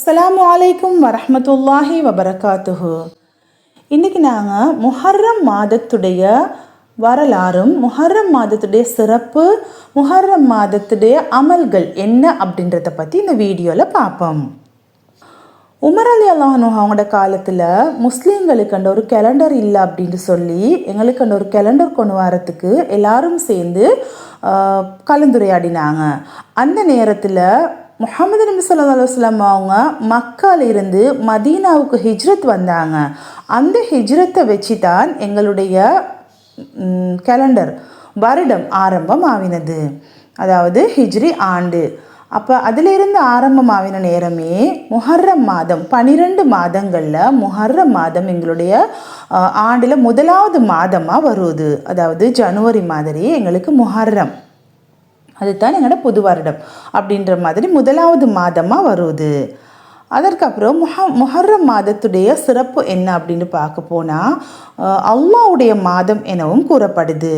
அஸ்ஸலாமு அலைக்கும் வரஹ்மத்துல்லாஹி வபரகாத்துஹு. இன்றைக்கி நாங்கள் முஹர்ரம் மாதத்துடைய வரலாறும் முஹர்ரம் மாதத்துடைய சிறப்பு, முஹர்ரம் மாதத்துடைய அமல்கள் என்ன அப்படின்றத பற்றி இந்த வீடியோவில் பார்ப்போம். உமர் அலி அல்லாஹ் அவங்களோட காலத்தில் முஸ்லீம்களுக்கு அந்த ஒரு கேலண்டர் இல்லை அப்படின்னு சொல்லி எங்களுக்கு அந்த ஒரு கேலண்டர் கொண்டு வரத்துக்கு எல்லாரும் சேர்ந்து கலந்துரையாடினாங்க. அந்த நேரத்தில் முஹம்மது நபி ஸல்லல்லாஹு அலைஹி வஸல்லம் அவங்க மக்காலிருந்து மதீனாவுக்கு ஹிஜ்ரத் வந்தாங்க. அந்த ஹிஜ்ரத்தை வச்சு தான் எங்களுடைய கேலண்டர் வருடம் ஆரம்பம் ஆவினது, அதாவது ஹிஜ்ரி ஆண்டு. அப்போ அதிலிருந்து ஆரம்பமாவின நேரமே முஹர்ரம் மாதம். 12 மாதங்களில் முஹர்ரம் மாதம் எங்களுடைய ஆண்டில் முதலாவது மாதமாக வருது. அதாவது ஜனவரி மாதிரி எங்களுக்கு முஹர்ரம், அதுதான் எங்களோட புது வருடம் அப்படின்ற மாதிரி முதலாவது மாதமாக வருது. அதற்கப்புறம் முஹர்ரம் மாதத்துடைய சிறப்பு என்ன அப்படின்னு பார்க்க போனால் அல்லாஹ்வுடைய மாதம் எனவும் கூறப்படுது.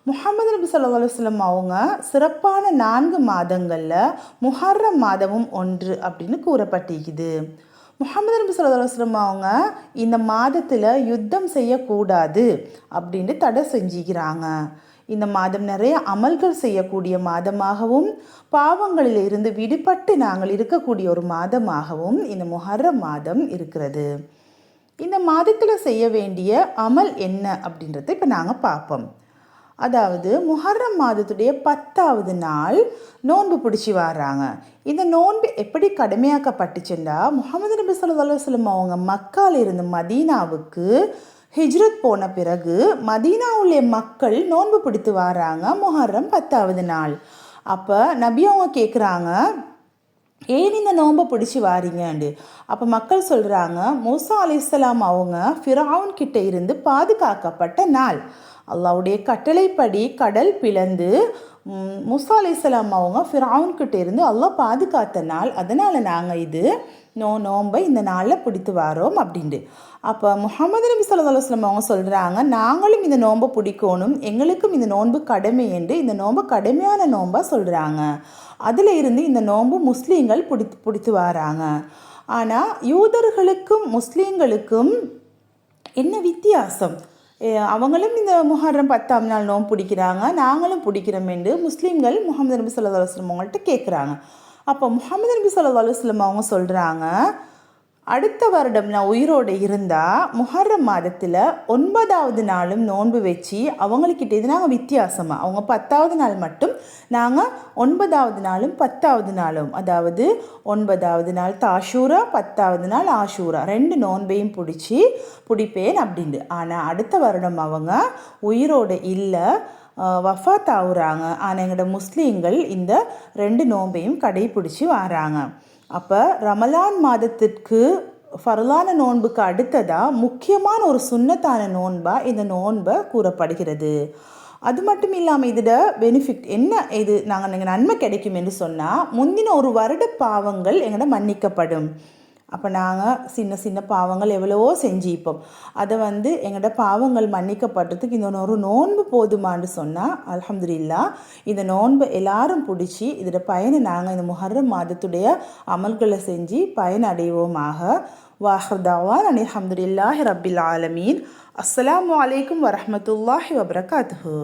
முஹம்மது நபி ஸல்லல்லாஹு அலைஹி வஸல்லம் அவங்க சிறப்பான 4 மாதங்களில் முஹர்ரம் மாதமும் ஒன்று அப்படின்னு கூறப்பட்டிருக்குது. முஹம்மது நபி ஸல்லல்லாஹு அலைஹி வஸல்லம் அவங்க இந்த மாதத்தில் யுத்தம் செய்யக்கூடாது அப்படின்னு தடை செஞ்சுக்கிறாங்க. இந்த மாதம் நிறைய அமல்கள் செய்யக்கூடிய மாதமாகவும் பாவங்களில் இருந்து விடுபட்டு நாங்கள் இருக்கக்கூடிய ஒரு மாதமாகவும் இந்த முஹர்ரம் மாதம் இருக்கிறது. இந்த மாதத்தில் செய்ய வேண்டிய அமல் என்ன அப்படின்றத இப்போ நாங்கள் பார்ப்போம். அதாவது முஹர்ரம் மாதத்துடைய 10வது நாள் நோன்பு பிடிச்சி வர்றாங்க. இந்த நோன்பு எப்படி கடமையாக்கப்பட்டுச்சுன்னா, முஹம்மது நபி ஸல்லல்லாஹு அலைஹி வஸல்லம் அவங்க மக்காலிருந்து மதீனாவுக்கு ஹிஜ்ரத் போன பிறகு மதீனாவுள்ள மக்கள் நோன்பு பிடித்து வராங்க முஹர்ரம் 10வது நாள். அப்போ நபி அவங்க கேட்குறாங்க, ஏன் இந்த நோன்பை பிடிச்சி வாரீங்கண்டு. அப்போ மக்கள் சொல்கிறாங்க, மூசா அலைஹிஸ்ஸலாம் அவங்க ஃபிரௌன் கிட்ட இருந்து பாதுகாக்கப்பட்ட நாள். அல்லாஹ்வுடைய கட்டளைப்படி கடல் பிளந்து மூசா அலைஹிஸ்ஸலாம் அவங்க ஃபிரௌன் கிட்ட இருந்து அல்லாஹ் பாதுகாத்த நாள். அதனால் நாங்கள் இது நோன்பை இந்த நாளில் பிடித்து வரோம் அப்படின்ட்டு. அப்போ முஹம்மது நபி ஸல்லல்லாஹு அலைஹி வஸல்லம் அவங்க சொல்கிறாங்க, நாங்களும் இந்த நோன்பை பிடிக்கணும், எங்களுக்கும் இந்த நோன்பு கடமை என்று இந்த நோன்பை கடமையான நோன்பாக சொல்கிறாங்க. அதில் இருந்து இந்த நோன்பு முஸ்லீம்கள் பிடித்து வராங்க. ஆனால் யூதர்களுக்கும் முஸ்லீம்களுக்கும் என்ன வித்தியாசம்? அவங்களும் இந்த முஹர்ரம் 10ஆம் நாள் நோன்பு பிடிக்கிறாங்க, நாங்களும் பிடிக்கிறோம் என்று முஸ்லீம்கள் முஹம்மது நபி ஸல்லல்லாஹு அலைஹி வஸல்லம் அவங்கள்ட்ட கேட்குறாங்க. அப்போ முஹம்மது நபி ஸல்லல்லாஹு அலைஹி வஸல்லம் அவங்க சொல்கிறாங்க, அடுத்த வருடம் நான் உயிரோடு இருந்தால் முஹர்ரம் மாதத்தில் 9வது நாளும் நோன்பு வச்சு அவங்கக்கிட்ட இது நாங்கள் வித்தியாசமாக, அவங்க 10வது நாள் மட்டும், நாங்கள் 9வது நாளும் 10வது நாளும், அதாவது 9வது நாள் தாஷூரா, 10வது நாள் ஆஷூரா, 2 நோன்பையும் பிடிப்பேன் அப்படின்ட்டு. ஆனால் அடுத்த வருடம் அவங்க உயிரோடு இல்லை, வஃபாத் ஆகுறாங்க. ஆனால் எங்களோட முஸ்லீம்கள் இந்த 2 நோன்பையும் கடைப்பிடிச்சி வராங்க. அப்போ ரமலான் மாதத்திற்கு ஃபர்லான நோன்புக்கு அடுத்ததாக முக்கியமான ஒரு சுன்னத்தான நோன்பாக இந்த நோன்பை கூறப்படுகிறது. அது மட்டும் இல்லாமல் இதோட பெனிஃபிட் என்ன, இது நாங்கள் நன்மை கிடைக்கும் என்று சொன்னால், முந்தின ஒரு வருட பாவங்கள் எங்களோட மன்னிக்கப்படும். அப்போ நாங்கள் சின்ன சின்ன பாவங்கள் எவ்வளவோ செஞ்சுப்போம், அதை எங்களோட பாவங்கள் மன்னிக்கப்படுறதுக்கு இந்த ஒரு நோன்பு போதுமான்னு சொன்னால் அல்ஹம்துலில்லாஹ் இந்த நோன்பு எல்லாரும் பிடிச்சி இதோட பயனை நாங்கள் இந்த முஹர்ரம் மாதத்துடைய அமல்களை செஞ்சு பயன் அடைவோமாக. வாஹிர் தஅவானா அல்ஹம்துலில்லாஹி ரப்பில் ஆலமீன். அஸ்ஸலாமு அலைக்கும் வரஹ்மத்துல்லாஹி வபரகாத்துஹு.